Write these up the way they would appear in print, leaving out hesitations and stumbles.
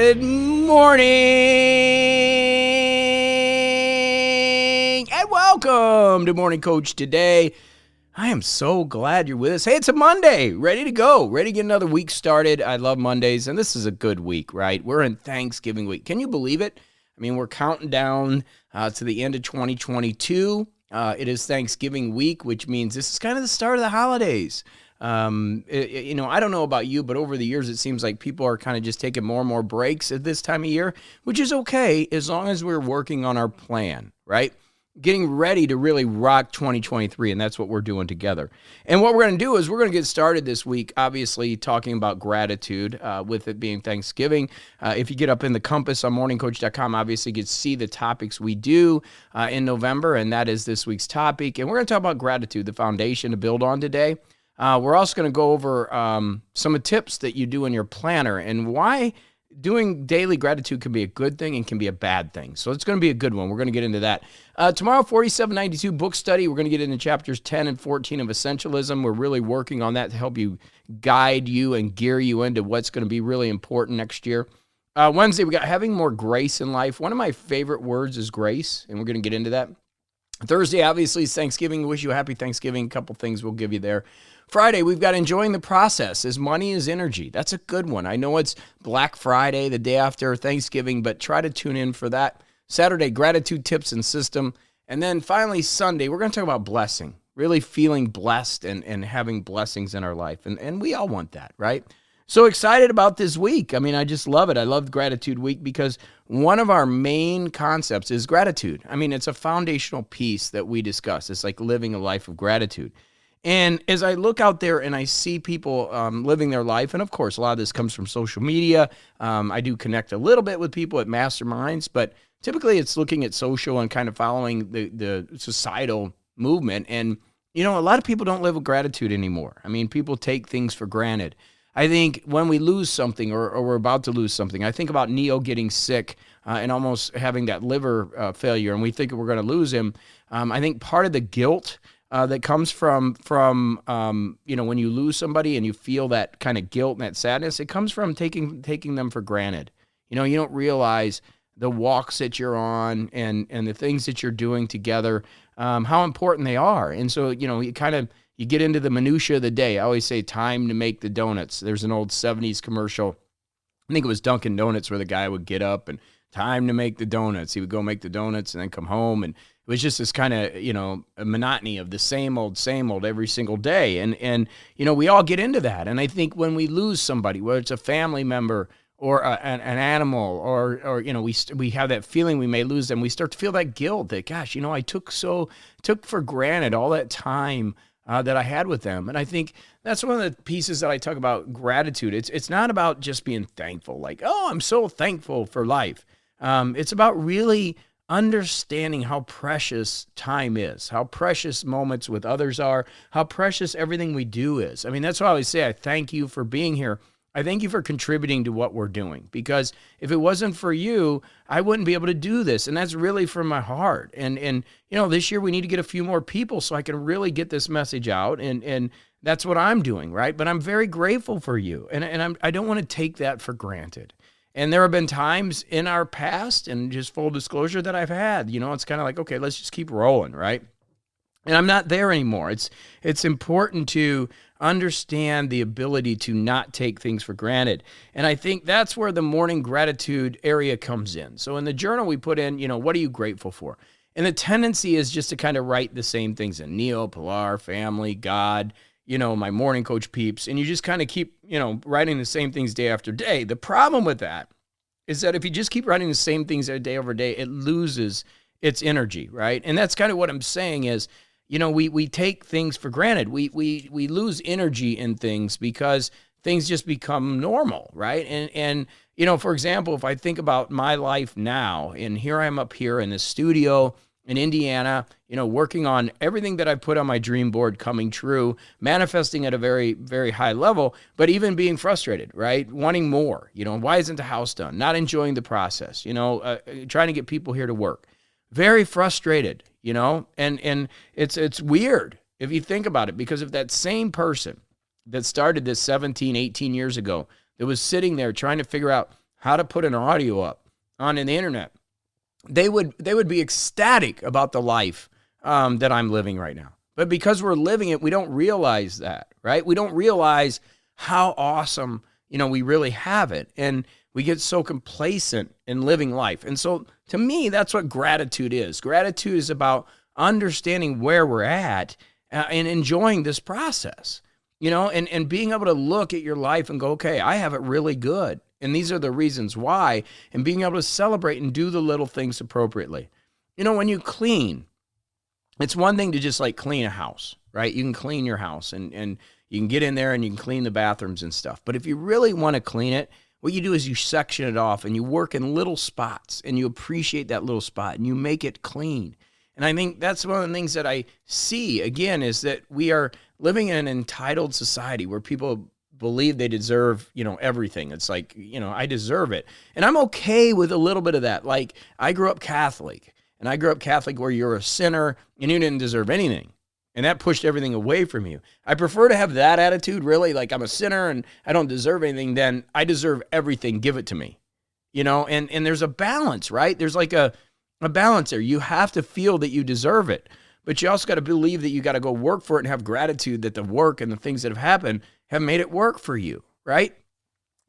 Good morning and welcome to Morning Coach today. I am so glad you're with us. Hey, it's a Monday, ready to go, ready to get another week started. I love Mondays, and this is a good week, right? We're in Thanksgiving week. Can you believe it? I mean, we're counting down to the end of 2022. It is Thanksgiving week, which means this is kind of the start of the holidays. I don't know about you, but over the years, it seems like people are kind of just taking more and more breaks at this time of year, which is okay as long as we're working on our plan, right? Getting ready to really rock 2023, and that's what we're doing together. And what we're going to do is we're going to get started this week, obviously talking about gratitude with it being Thanksgiving. If you get up in the compass on morningcoach.com, obviously you can see the topics we do in November, and that is this week's topic. And we're going to talk about gratitude, the foundation to build on today. We're also going to go over some of the tips that you do in your planner and why doing daily gratitude can be a good thing and can be a bad thing. So it's going to be a good one. We're going to get into that. Tomorrow, 4792 book study. We're going to get into chapters 10 and 14 of Essentialism. We're really working on that to help you guide you and gear you into what's going to be really important next year. Wednesday, we got having more grace in life. One of my favorite words is grace, and we're going to get into that. Thursday, obviously, is Thanksgiving. Wish you a happy Thanksgiving. A couple things we'll give you there. Friday, we've got enjoying the process as money is energy. That's a good one. I know it's Black Friday, the day after Thanksgiving, but try to tune in for that. Saturday, gratitude tips and system. And then finally, Sunday, we're going to talk about blessing, really feeling blessed and having blessings in our life. And we all want that, right? So excited about this week. I mean, I just love it. I love Gratitude Week because one of our main concepts is gratitude. I mean, it's a foundational piece that we discuss. It's like living a life of gratitude. And as I look out there and I see people living their life, and of course, a lot of this comes from social media. I do connect a little bit with people at masterminds, but typically it's looking at social and kind of following the societal movement. And, you know, a lot of people don't live with gratitude anymore. I mean, people take things for granted. I think when we lose something or we're about to lose something, I think about Neo getting sick and almost having that liver failure, and we think we're going to lose him. I think part of the guilt that comes from when you lose somebody and you feel that kind of guilt and that sadness, it comes from taking them for granted. You know, you don't realize the walks that you're on and the things that you're doing together, how important they are. And so, you know, you get into the minutia of the day. I always say time to make the donuts. There's an old 70s commercial. I think it was Dunkin' Donuts where the guy would get up and time to make the donuts. He would go make the donuts and then come home, and it was just this kind of, a monotony of the same old every single day. And we all get into that. And I think when we lose somebody, whether it's a family member or an animal or we have that feeling we may lose them, we start to feel that guilt that, gosh, I took for granted all that time that I had with them. And I think that's one of the pieces that I talk about gratitude. It's not about just being thankful, like, oh, I'm so thankful for life. It's about really understanding how precious time is, how precious moments with others are, how precious everything we do is. I mean, that's why I always say I thank you for being here. I thank you for contributing to what we're doing, because if it wasn't for you, I wouldn't be able to do this. And that's really from my heart. And this year we need to get a few more people so I can really get this message out. And that's what I'm doing, right? But I'm very grateful for you. And I don't want to take that for granted. And there have been times in our past, and just full disclosure, that I've had, it's kind of like, okay, let's just keep rolling, right? And I'm not there anymore. It's important to understand the ability to not take things for granted. And I think that's where the morning gratitude area comes in. So in the journal, we put in, what are you grateful for? And the tendency is just to kind of write the same things in: Neo, Pilar, family, God, my morning coach peeps. And you just kind of keep, writing the same things day after day. The problem with that is that if you just keep writing the same things day over day, it loses its energy, right? And that's kind of what I'm saying is, we take things for granted. We lose energy in things because things just become normal, right? And for example, if I think about my life now, and here I am up here in the studio in Indiana, working on everything that I put on my dream board coming true, manifesting at a very, very high level, but even being frustrated, right? Wanting more, why isn't the house done? Not enjoying the process, trying to get people here to work. Very frustrated, and it's weird if you think about it, because if that same person that started this 17, 18 years ago, that was sitting there trying to figure out how to put an audio up on the internet, they would be ecstatic about the life that I'm living right now. But because we're living it, we don't realize that, right? We don't realize how awesome, we really have it. And we get so complacent in living life. And so to me, that's what gratitude is. Gratitude is about understanding where we're at and enjoying this process, and being able to look at your life and go, okay, I have it really good. And these are the reasons why, and being able to celebrate and do the little things appropriately. When you clean, it's one thing to just like clean a house, right? You can clean your house and you can get in there and you can clean the bathrooms and stuff. But if you really want to clean it, what you do is you section it off and you work in little spots and you appreciate that little spot and you make it clean. And I think that's one of the things that I see, again, is that we are living in an entitled society where people believe they deserve, everything. It's like, I deserve it. And I'm okay with a little bit of that. Like, I grew up Catholic, and I grew up Catholic where you're a sinner and you didn't deserve anything. And that pushed everything away from you. I prefer to have that attitude, really, like I'm a sinner and I don't deserve anything, than I deserve everything, give it to me. And there's a balance, right? There's like a balance there. You have to feel that you deserve it, but you also got to believe that you got to go work for it and have gratitude that the work and the things that have happened have made it work for you, right?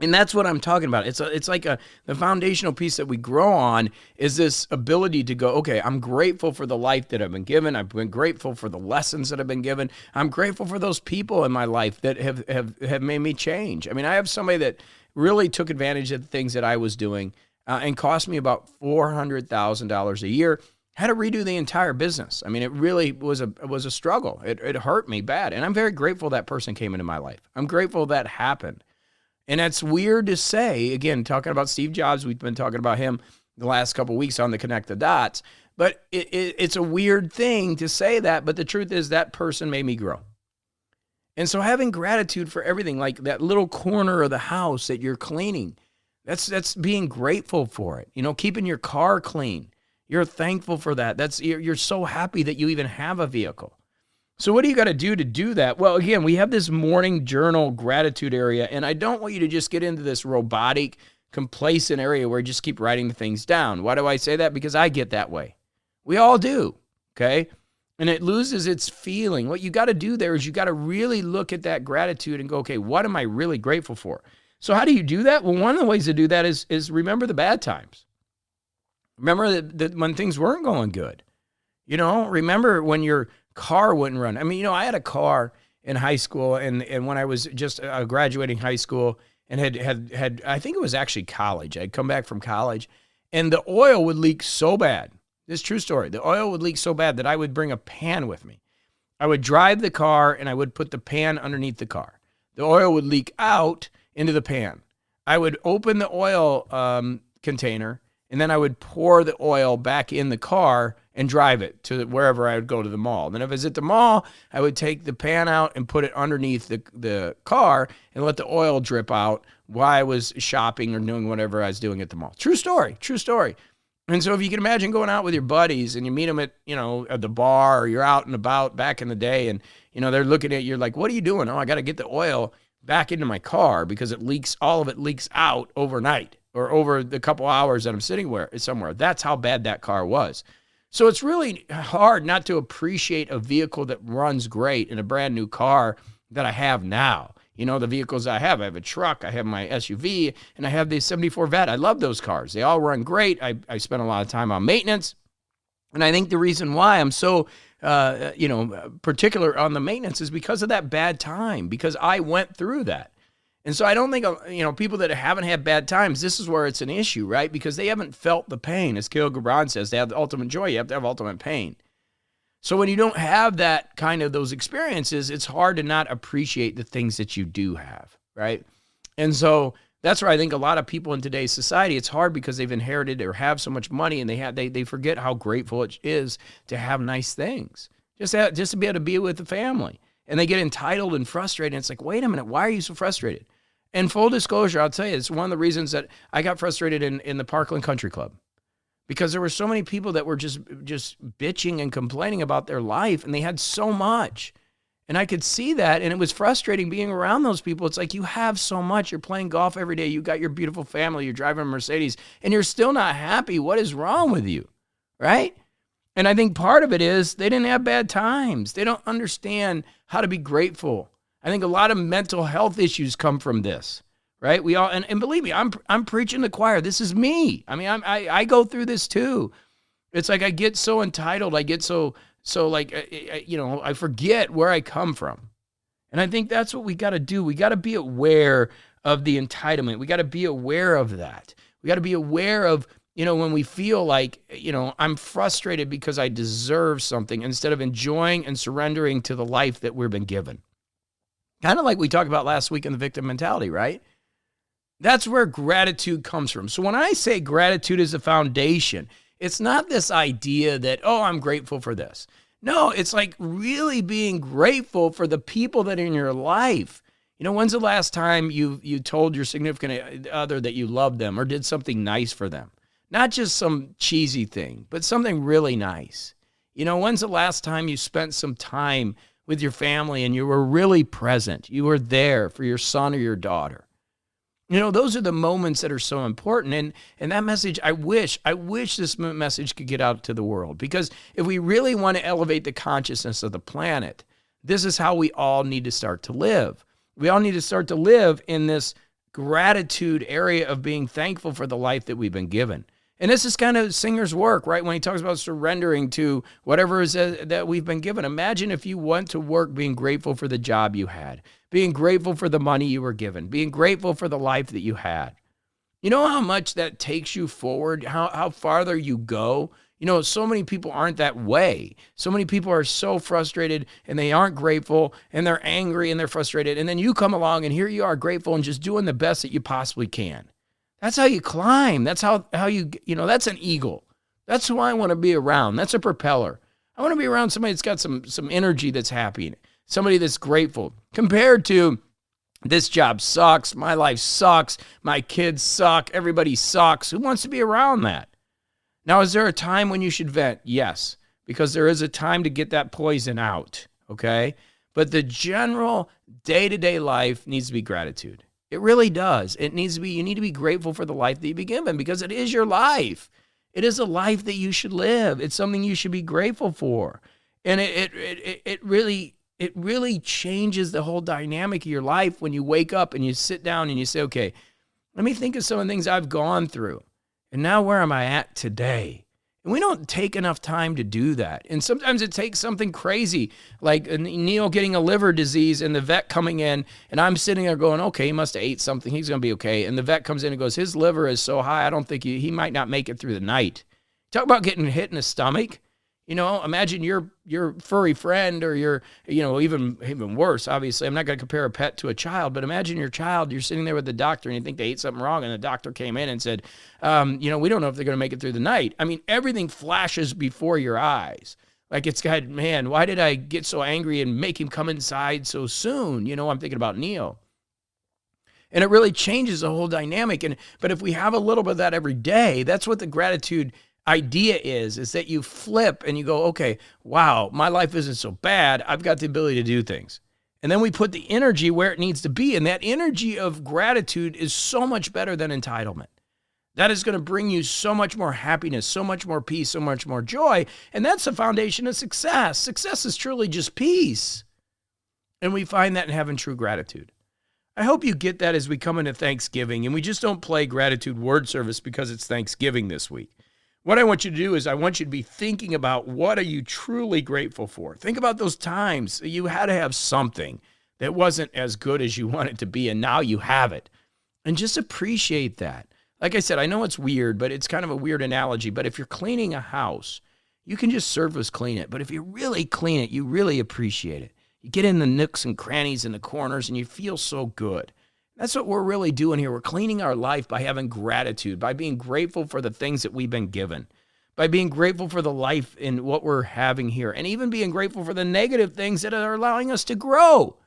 And that's what I'm talking about. It's like the foundational piece that we grow on is this ability to go, okay, I'm grateful for the life that I've been given. I've been grateful for the lessons that I've been given. I'm grateful for those people in my life that have made me change. I mean, I have somebody that really took advantage of the things that I was doing and cost me about $400,000 a year. Had to redo the entire business. I mean, it really was a struggle. It hurt me bad. And I'm very grateful that person came into my life. I'm grateful that happened. And that's weird to say. Again, talking about Steve Jobs, we've been talking about him the last couple of weeks on the Connect the Dots. But it's a weird thing to say that. But the truth is that person made me grow. And so having gratitude for everything, like that little corner of the house that you're cleaning, that's being grateful for it. Keeping your car clean. You're thankful for that. You're so happy that you even have a vehicle. So what do you got to do that? Well, again, we have this morning journal gratitude area, and I don't want you to just get into this robotic, complacent area where you just keep writing the things down. Why do I say that? Because I get that way. We all do, okay? And it loses its feeling. What you got to do there is you got to really look at that gratitude and go, okay, what am I really grateful for? So how do you do that? Well, one of the ways to do that is remember the bad times. Remember that when things weren't going good. Remember when your car wouldn't run. I mean, I had a car in high school, and when I was just graduating high school and had I think it was actually college. I'd come back from college, and the oil would leak so bad. This is a true story. The oil would leak so bad that I would bring a pan with me. I would drive the car, and I would put the pan underneath the car. The oil would leak out into the pan. I would open the oil container, and then I would pour the oil back in the car and drive it to wherever I would go to the mall. Then if I was at the mall, I would take the pan out and put it underneath the car and let the oil drip out while I was shopping or doing whatever I was doing at the mall. True story. And so if you can imagine going out with your buddies and you meet them at the bar, or you're out and about back in the day, and, they're looking at you like, what are you doing? Oh, I got to get the oil back into my car because all of it leaks out overnight or over the couple hours that I'm sitting somewhere. That's how bad that car was. So it's really hard not to appreciate a vehicle that runs great in a brand new car that I have now. The vehicles I have a truck, I have my SUV, and I have the 74 Vet. I love those cars. They all run great. I spend a lot of time on maintenance. And I think the reason why I'm so, particular on the maintenance is because of that bad time, because I went through that. And so I don't think, people that haven't had bad times, this is where it's an issue, right? Because they haven't felt the pain. As Kyle Gibran says, they have the ultimate joy. You have to have ultimate pain. So when you don't have that kind of those experiences, it's hard to not appreciate the things that you do have, right? And so that's where I think a lot of people in today's society, it's hard because they've inherited or have so much money, and they forget how grateful it is to have nice things, just to be able to be with the family. And they get entitled and frustrated. And it's like, wait a minute, why are you so frustrated? And full disclosure, I'll tell you, it's one of the reasons that I got frustrated in the Parkland Country Club, because there were so many people that were just bitching and complaining about their life, and they had so much. And I could see that, and it was frustrating being around those people. It's like, you have so much. You're playing golf every day. You got your beautiful family. You're driving a Mercedes, and you're still not happy. What is wrong with you, right? And I think part of it is they didn't have bad times. They don't understand how to be grateful. I think a lot of mental health issues come from this, right? We all, and believe me, I'm preaching the choir. This is me. I mean, I go through this too. It's like I get so entitled. I get so like, I forget where I come from. And I think that's what we got to do. We got to be aware of the entitlement. We got to be aware of that. We got to be aware of, when we feel like, I'm frustrated because I deserve something, instead of enjoying and surrendering to the life that we've been given. Kind of like we talked about last week in the victim mentality, right? That's where gratitude comes from. So when I say gratitude is the foundation, it's not this idea that, oh, I'm grateful for this. No, it's like really being grateful for the people that are in your life. When's the last time you told your significant other that you loved them or did something nice for them? Not just some cheesy thing, but something really nice. When's the last time you spent some time with your family and you were really present? You were there for your son or your daughter. Those are the moments that are so important. And that message, I wish this message could get out to the world. Because if we really want to elevate the consciousness of the planet, this is how we all need to start to live. We all need to start to live in this gratitude area of being thankful for the life that we've been given. And this is kind of Singer's work, right? When he talks about surrendering to whatever is that we've been given. Imagine if you went to work being grateful for the job you had, being grateful for the money you were given, being grateful for the life that you had. You know how much that takes you forward, how farther you go? So many people aren't that way. So many people are so frustrated and they aren't grateful and they're angry and they're frustrated. And then you come along and here you are grateful and just doing the best that you possibly can. That's how you climb. That's how you, that's an eagle. That's who I want to be around. That's a propeller. I want to be around somebody that's got some energy, that's happy, somebody that's grateful, compared to this job sucks, my life sucks, my kids suck, everybody sucks. Who wants to be around that? Now, is there a time when you should vent? Yes, because there is a time to get that poison out, okay? But the general day-to-day life needs to be gratitude. It really does. It needs to be, you need to be grateful for the life that you've been given, because it is your life. It is a life that you should live. It's something you should be grateful for. And it really changes the whole dynamic of your life when you wake up and you sit down and you say, okay, let me think of some of the things I've gone through. And now where am I at today? And we don't take enough time to do that. And sometimes it takes something crazy, like Neil getting a liver disease and the vet coming in, and I'm sitting there going, okay, he must have ate something. He's going to be okay. And the vet comes in and goes, his liver is so high, I don't think he might not make it through the night. Talk about getting hit in the stomach. Imagine your furry friend, or your, even worse, obviously, I'm not going to compare a pet to a child, but imagine your child, you're sitting there with the doctor and you think they ate something wrong, and the doctor came in and said, we don't know if they're going to make it through the night. I mean, everything flashes before your eyes. Like, it's got, man, why did I get so angry and make him come inside so soon? I'm thinking about Neil. And it really changes the whole dynamic. But if we have a little bit of that every day, that's what the gratitude idea is that you flip and you go, okay, wow, my life isn't so bad. I've got the ability to do things. And then we put the energy where it needs to be. And that energy of gratitude is so much better than entitlement. That is going to bring you so much more happiness, so much more peace, so much more joy. And that's the foundation of success. Success is truly just peace. And we find that in having true gratitude. I hope you get that as we come into Thanksgiving, and we just don't play gratitude word service because it's Thanksgiving this week. What I want you to do is I want you to be thinking about, what are you truly grateful for? Think about those times you had to have something that wasn't as good as you want it to be, and now you have it. And just appreciate that. Like I said, I know it's weird, but it's kind of a weird analogy. But if you're cleaning a house, you can just surface clean it. But if you really clean it, you really appreciate it. You get in the nooks and crannies and the corners, and you feel so good. That's what we're really doing here. We're cleaning our life by having gratitude, by being grateful for the things that we've been given, by being grateful for the life in what we're having here, and even being grateful for the negative things that are allowing us to grow,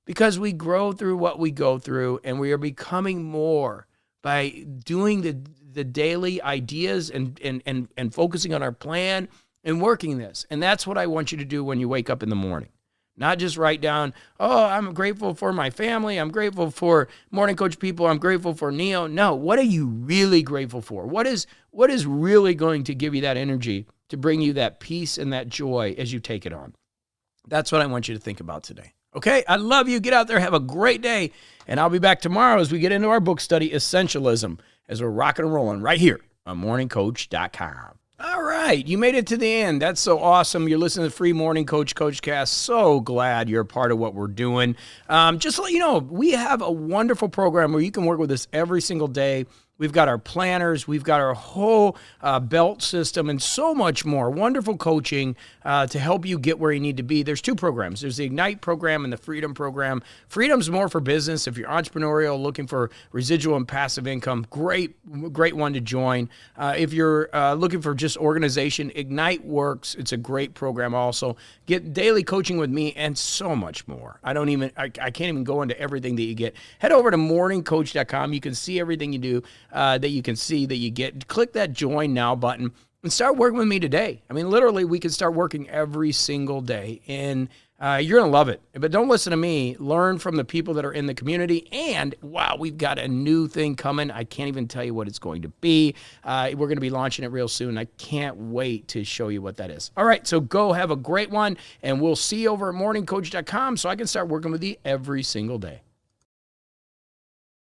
because we grow through what we go through, and we are becoming more by doing the daily ideas and focusing on our plan and working this. And that's what I want you to do when you wake up in the morning. Not just write down, oh, I'm grateful for my family. I'm grateful for Morning Coach people. I'm grateful for Neo. No, what are you really grateful for? What is really going to give you that energy to bring you that peace and that joy as you take it on? That's what I want you to think about today. Okay, I love you. Get out there. Have a great day. And I'll be back tomorrow as we get into our book study, Essentialism, as we're rocking and rolling right here on morningcoach.com. All right, you made it to the end. That's so awesome. You're listening to the free Morning Coach Coachcast. So glad you're a part of what we're doing. Just to let you know, we have a wonderful program where you can work with us every single day. We've got our planners, we've got our whole belt system, and so much more. Wonderful coaching to help you get where you need to be. There's two programs. There's the Ignite program and the Freedom program. Freedom's more for business. If you're entrepreneurial, looking for residual and passive income, great one to join. If you're looking for just organization, Ignite works. It's a great program also. Get daily coaching with me and so much more. I can't even go into everything that you get. Head over to morningcoach.com. You can see everything you do. That you can see that you get. Click that join now button and start working with me today. I mean, literally, we can start working every single day, and you're going to love it. But don't listen to me. Learn from the people that are in the community. And wow, we've got a new thing coming. I can't even tell you what it's going to be. We're going to be launching it real soon. I can't wait to show you what that is. All right, so go have a great one, and we'll see you over at morningcoach.com so I can start working with you every single day.